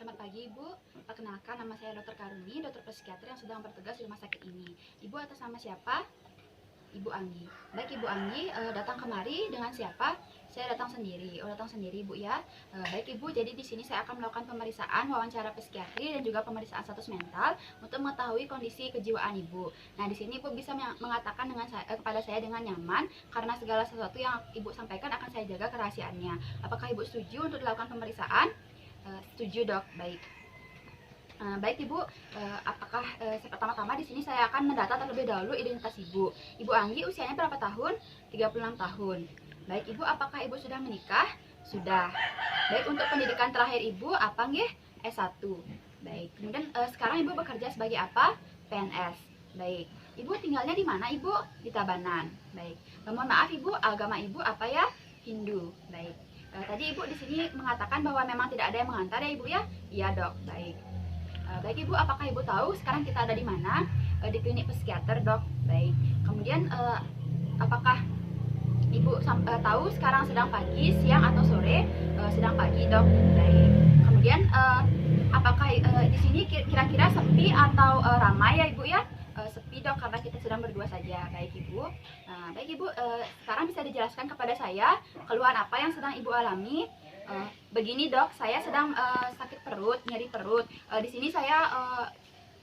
Selamat pagi Ibu, perkenalkan nama saya Dr. Karuni, dokter psikiater yang sedang bertugas di rumah sakit ini. Ibu atas nama siapa? Ibu Anggi. Baik Ibu Anggi, datang kemari dengan siapa? Saya datang sendiri. Oh, datang sendiri Ibu ya. Baik Ibu, jadi di sini saya akan melakukan pemeriksaan wawancara psikiatri dan juga pemeriksaan status mental untuk mengetahui kondisi kejiwaan Ibu. Nah, di sini Ibu bisa mengatakan kepada saya dengan nyaman karena segala sesuatu yang Ibu sampaikan akan saya jaga kerahasiaannya. Apakah Ibu setuju untuk dilakukan pemeriksaan? Setuju Dok. Baik. Baik Ibu, apakah pertama-tama di sini saya akan mendata terlebih dahulu identitas Ibu. Ibu Anggi usianya berapa tahun? 36 tahun. Baik Ibu, apakah Ibu sudah menikah? Sudah. Baik, untuk pendidikan terakhir Ibu apa nggih? S1. Baik. Kemudian sekarang Ibu bekerja sebagai apa? PNS. Baik. Ibu tinggalnya di mana Ibu? Di Tabanan. Baik. Mohon maaf Ibu, agama Ibu apa ya? Hindu. Baik. Tadi Ibu di sini mengatakan bahwa memang tidak ada yang mengantar ya Ibu ya? Iya Dok. Baik. Baik Ibu, apakah Ibu tahu sekarang kita ada di mana? Di klinik psikiater Dok. Baik. Kemudian apakah Ibu tahu sekarang sedang pagi, siang atau sore? Sedang pagi Dok. Baik. Kemudian apakah di sini kira-kira sepi atau ramai ya Ibu ya? Sepi Dok, karena kita sedang berdua saja. Baik Ibu. Baik Ibu, sekarang bisa dijelaskan kepada saya keluhan apa yang sedang Ibu alami? Begini Dok, saya sedang sakit perut, nyeri perut. Di sini saya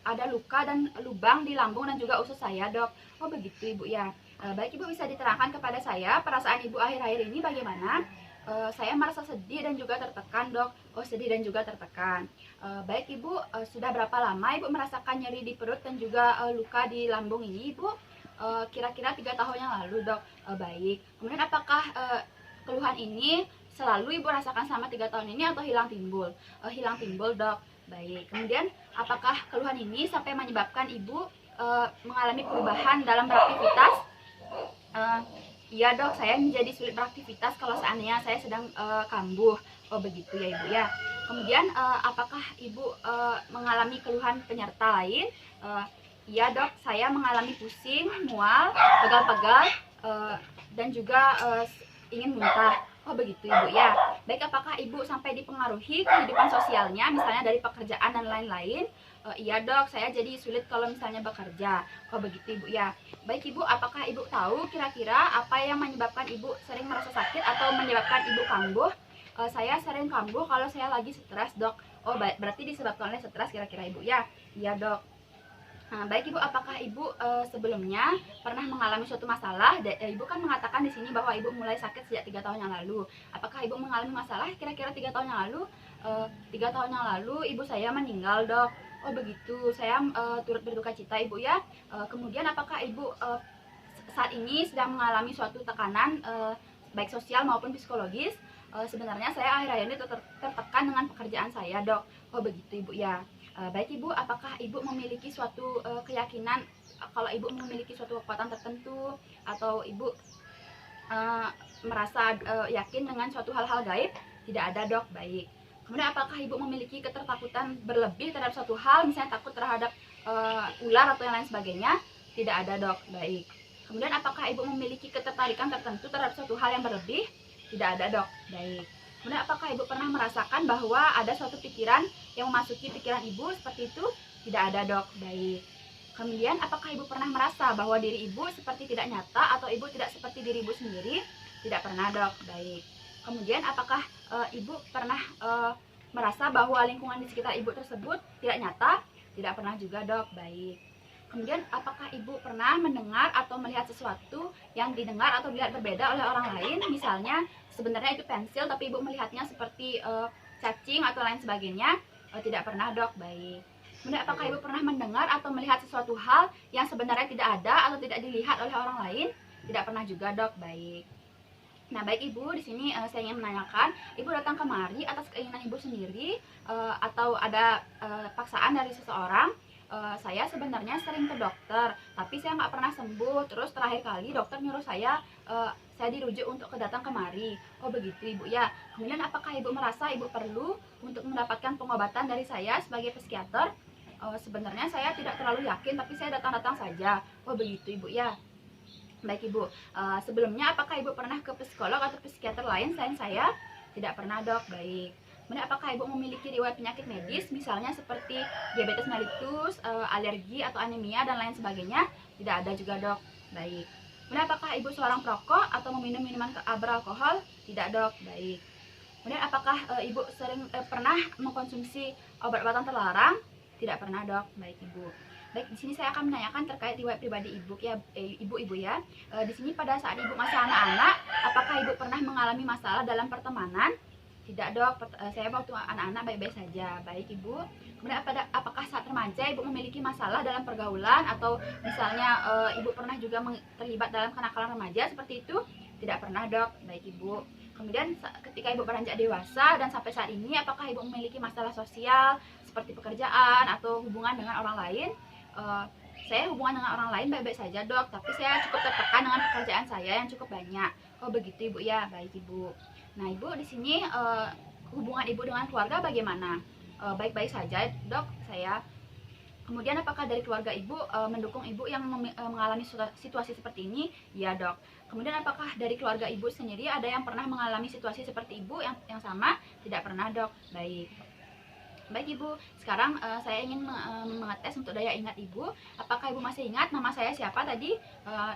ada luka dan lubang di lambung dan juga usus saya Dok. Oh begitu Ibu ya. Baik Ibu, bisa diterangkan kepada saya perasaan Ibu akhir-akhir ini bagaimana? Saya merasa sedih dan juga tertekan Dok. Oh, sedih dan juga tertekan. Baik Ibu, sudah berapa lama Ibu merasakan nyeri di perut dan juga luka di lambung ini Ibu? Kira-kira 3 tahun yang lalu Dok. Baik. Kemudian apakah keluhan ini selalu Ibu rasakan selama 3 tahun ini atau hilang timbul? Hilang timbul Dok. Baik. Kemudian apakah keluhan ini sampai menyebabkan Ibu mengalami perubahan dalam beraktivitas? Iya Dok, saya menjadi sulit beraktivitas kalau seandainya saya sedang kambuh. Oh begitu ya Ibu ya. Kemudian apakah Ibu mengalami keluhan penyerta lain? Iya Dok, saya mengalami pusing, mual, pegal-pegal, dan juga ingin muntah. Oh begitu Ibu ya. Baik, apakah Ibu sampai dipengaruhi kehidupan sosialnya, misalnya dari pekerjaan dan lain-lain? Iya Dok, saya jadi sulit kalau misalnya bekerja. Oh begitu Ibu ya. Baik Ibu, apakah Ibu tahu kira-kira apa yang menyebabkan Ibu sering merasa sakit atau menyebabkan Ibu kambuh? Saya sering kambuh kalau saya lagi stres Dok. Oh berarti disebabkan oleh stres kira-kira Ibu ya. Iya Dok. Baik Ibu, apakah Ibu sebelumnya pernah mengalami suatu masalah? Ibu kan mengatakan di sini bahwa Ibu mulai sakit sejak 3 tahun yang lalu. Apakah Ibu mengalami masalah kira-kira 3 tahun yang lalu? 3 tahun yang lalu ibu saya meninggal Dok. Oh begitu, saya turut berduka cita Ibu ya. Kemudian apakah Ibu saat ini sedang mengalami suatu tekanan baik sosial maupun psikologis? Sebenarnya saya akhir-akhir ini tertekan dengan pekerjaan saya Dok. Oh begitu Ibu ya. Baik Ibu, apakah Ibu memiliki suatu keyakinan kalau Ibu memiliki suatu kekuatan tertentu atau Ibu merasa yakin dengan suatu hal-hal gaib? Tidak ada Dok. Baik. Kemudian apakah Ibu memiliki ketertakutan berlebih terhadap suatu hal, misalnya takut terhadap ular atau yang lain sebagainya? Tidak ada Dok. Baik. Kemudian apakah Ibu memiliki ketertarikan tertentu terhadap suatu hal yang berlebih? Tidak ada Dok. Baik. Kemudian apakah Ibu pernah merasakan bahwa ada suatu pikiran yang memasuki pikiran Ibu seperti itu? Tidak ada Dok. Baik. Kemudian apakah Ibu pernah merasa bahwa diri Ibu seperti tidak nyata atau Ibu tidak seperti diri Ibu sendiri? Tidak pernah Dok. Baik. Kemudian apakah Ibu pernah merasa bahwa lingkungan di sekitar Ibu tersebut tidak nyata? Tidak pernah juga Dok. Baik. Kemudian apakah Ibu pernah mendengar atau melihat sesuatu yang didengar atau dilihat berbeda oleh orang lain? Misalnya sebenarnya itu pensil tapi Ibu melihatnya seperti cacing atau lain sebagainya? Tidak pernah Dok. Baik. Kemudian apakah Ibu pernah mendengar atau melihat sesuatu hal yang sebenarnya tidak ada atau tidak dilihat oleh orang lain? Tidak pernah juga Dok. Baik. Nah baik Ibu, di sini saya ingin menanyakan, Ibu datang kemari atas keinginan Ibu sendiri atau ada paksaan dari seseorang? Saya sebenarnya sering ke dokter, tapi saya nggak pernah sembuh. Terus terakhir kali dokter nyuruh saya dirujuk untuk datang kemari. Oh begitu Ibu ya. Kemudian apakah Ibu merasa Ibu perlu untuk mendapatkan pengobatan dari saya sebagai psikiater? Sebenarnya saya tidak terlalu yakin, tapi saya datang-datang saja. Oh begitu Ibu ya. Baik Ibu, sebelumnya apakah Ibu pernah ke psikolog atau psikiater lain selain saya? Tidak pernah Dok. Baik. Kemudian apakah ibu memiliki riwayat penyakit medis, misalnya seperti diabetes mellitus, alergi atau anemia dan lain sebagainya? Tidak ada juga dok. Baik. Kemudian apakah ibu seorang perokok atau meminum minuman beralkohol? Tidak dok. Baik. Kemudian apakah ibu sering pernah mengkonsumsi obat-obatan terlarang? Tidak pernah dok. Baik ibu. Baik, di sini saya akan menanyakan terkait riwayat pribadi ibu ya, ibu ya. Di sini pada saat ibu masih anak-anak, apakah ibu pernah mengalami masalah dalam pertemanan? Tidak dok, saya waktu anak-anak baik-baik saja. Baik ibu. Kemudian apakah saat remaja ibu memiliki masalah dalam pergaulan atau misalnya ibu pernah juga terlibat dalam kenakalan remaja seperti itu? Tidak pernah dok. Baik ibu. Kemudian ketika ibu beranjak dewasa dan sampai saat ini, apakah ibu memiliki masalah sosial seperti pekerjaan atau hubungan dengan orang lain? Saya hubungan dengan orang lain baik-baik saja dok, tapi saya cukup tertekan dengan pekerjaan saya yang cukup banyak. Oh begitu ibu ya. Baik ibu. Nah ibu di sini hubungan ibu dengan keluarga bagaimana? Baik-baik saja dok saya. Kemudian apakah dari keluarga ibu mendukung ibu yang mengalami situasi seperti ini? Ya dok. Kemudian apakah dari keluarga ibu sendiri ada yang pernah mengalami situasi seperti ibu yang sama? Tidak pernah dok. Baik. Baik ibu, sekarang saya ingin mengetes untuk daya ingat ibu. Apakah ibu masih ingat nama saya siapa tadi?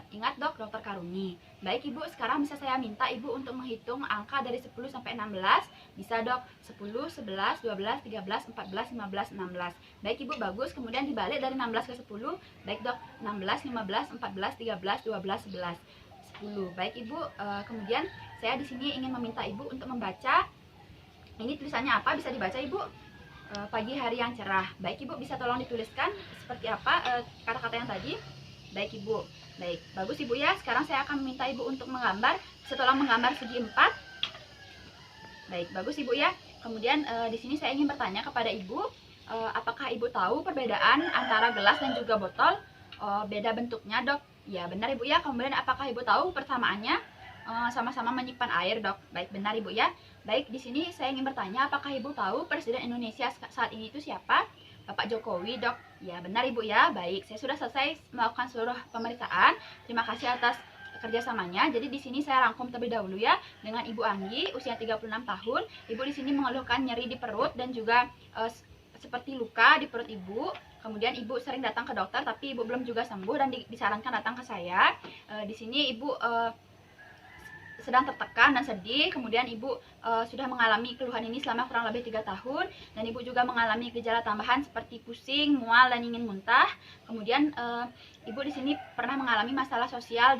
Ingat dok, Dr. Karuni. Baik ibu, sekarang bisa saya minta ibu untuk menghitung angka dari 10 sampai 16. Bisa dok, 10, 11, 12, 13, 14, 15, 16. Baik ibu, bagus. Kemudian dibalik dari 16 ke 10. Baik dok, 16, 15, 14, 13, 12, 11, 10. Baik ibu, kemudian saya di sini ingin meminta ibu untuk membaca. Ini tulisannya apa? Bisa dibaca ibu? Pagi hari yang cerah. Baik ibu, bisa tolong dituliskan seperti apa kata-kata yang tadi? Baik ibu. Baik, bagus ibu ya. Sekarang saya akan meminta ibu untuk menggambar. Bisa tolong menggambar segi 4. Baik, bagus ibu ya. Kemudian di sini saya ingin bertanya kepada ibu, apakah ibu tahu perbedaan antara gelas dan juga botol? Beda bentuknya dok. Ya benar ibu ya. Kemudian apakah ibu tahu persamaannya? Sama-sama menyimpan air dok. Baik, benar ibu ya. Baik, di sini saya ingin bertanya, apakah ibu tahu Presiden Indonesia saat ini itu siapa? Bapak Jokowi dok. Ya benar ibu ya. Baik, saya sudah selesai melakukan seluruh pemeriksaan. Terima kasih atas kerjasamanya. Jadi di sini saya rangkum terlebih dahulu ya dengan Ibu Anggi, usia 36 tahun. Ibu di sini mengeluhkan nyeri di perut dan juga seperti luka di perut ibu. Kemudian ibu sering datang ke dokter tapi ibu belum juga sembuh dan disarankan datang ke saya. Di sini ibu sedang tertekan dan sedih. Kemudian ibu sudah mengalami keluhan ini selama kurang lebih 3 tahun dan ibu juga mengalami gejala tambahan seperti pusing, mual dan ingin muntah. Kemudian ibu di sini pernah mengalami masalah sosial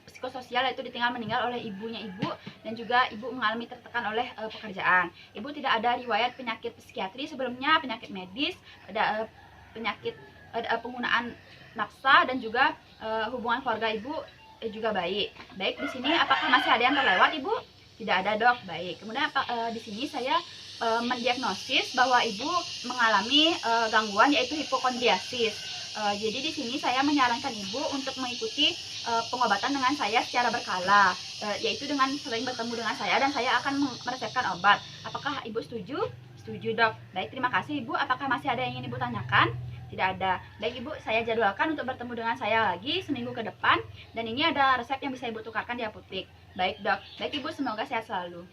psikososial, yaitu ditinggal meninggal oleh ibunya ibu, dan juga ibu mengalami tertekan oleh pekerjaan. Ibu tidak ada riwayat penyakit psikiatri sebelumnya, penyakit medis, ada penyakit penggunaan naksa, dan juga hubungan keluarga ibu juga baik. Baik, di sini apakah masih ada yang terlewat ibu? Tidak ada dok. Baik. Kemudian di sini saya mendiagnosis bahwa ibu mengalami gangguan yaitu hipokondriasis. Jadi di sini saya menyarankan ibu untuk mengikuti pengobatan dengan saya secara berkala, yaitu dengan sering bertemu dengan saya dan saya akan meresepkan obat. Apakah ibu setuju? Setuju dok. Baik, terima kasih ibu. Apakah masih ada yang ingin ibu tanyakan? Tidak ada. Baik ibu, saya jadwalkan untuk bertemu dengan saya lagi seminggu ke depan. Dan ini ada resep yang bisa ibu tukarkan di apotek. Baik dok. Baik ibu, semoga sehat selalu.